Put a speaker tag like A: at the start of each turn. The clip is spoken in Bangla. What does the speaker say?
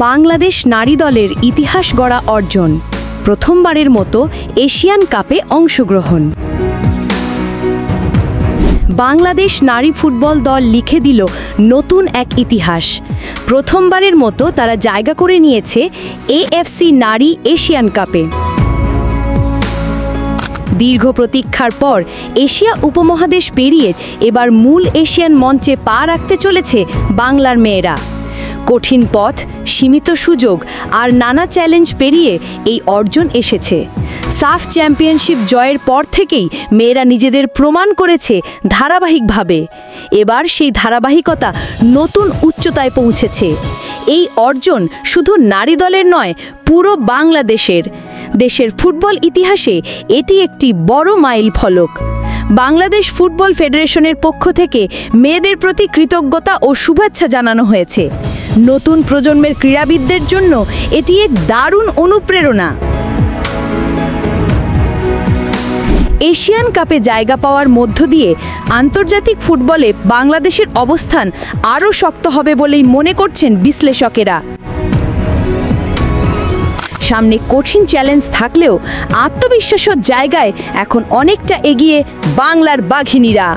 A: বাংলাদেশ নারী দলের ইতিহাস গড়া অর্জন, প্রথমবারের মতো এশিয়ান কাপে অংশগ্রহণ। বাংলাদেশ নারী ফুটবল দল লিখে দিল নতুন এক ইতিহাস। প্রথমবারের মতো তারা জায়গা করে নিয়েছে এএফসি নারী এশিয়ান কাপে। দীর্ঘ প্রতীক্ষার পর এশিয়া উপমহাদেশ পেরিয়ে এবার মূল এশিয়ান মঞ্চে পা রাখতে চলেছে বাংলার মেয়েরা। কঠিন পথ, সীমিত সুযোগ আর নানা চ্যালেঞ্জ পেরিয়ে এই অর্জন এসেছে। সাফ চ্যাম্পিয়নশিপ জয়ের পর থেকেই মেয়েরা নিজেদের প্রমাণ করেছে ধারাবাহিকভাবে। এবার সেই ধারাবাহিকতা নতুন উচ্চতায় পৌঁছেছে। এই অর্জন শুধু নারী দলের নয়, পুরো বাংলাদেশের। দেশের ফুটবল ইতিহাসে এটি একটি বড় মাইল ফলক। বাংলাদেশ ফুটবল ফেডারেশনের পক্ষ থেকে মেয়েদের প্রতি কৃতজ্ঞতা ও শুভেচ্ছা জানানো হয়েছে। নতুন প্রজন্মের ক্রীড়াবিদদের জন্য এটি এক দারুণ অনুপ্রেরণা। এশিয়ান কাপে জায়গা পাওয়ার মধ্য দিয়ে আন্তর্জাতিক ফুটবলে বাংলাদেশের অবস্থান আরও শক্ত হবে বলেই মনে করছেন বিশ্লেষকেরা। সামনে কঠিন চ্যালেঞ্জ থাকলেও আত্মবিশ্বাসের জায়গায় এখন অনেকটা এগিয়ে বাংলার বাঘিনীরা।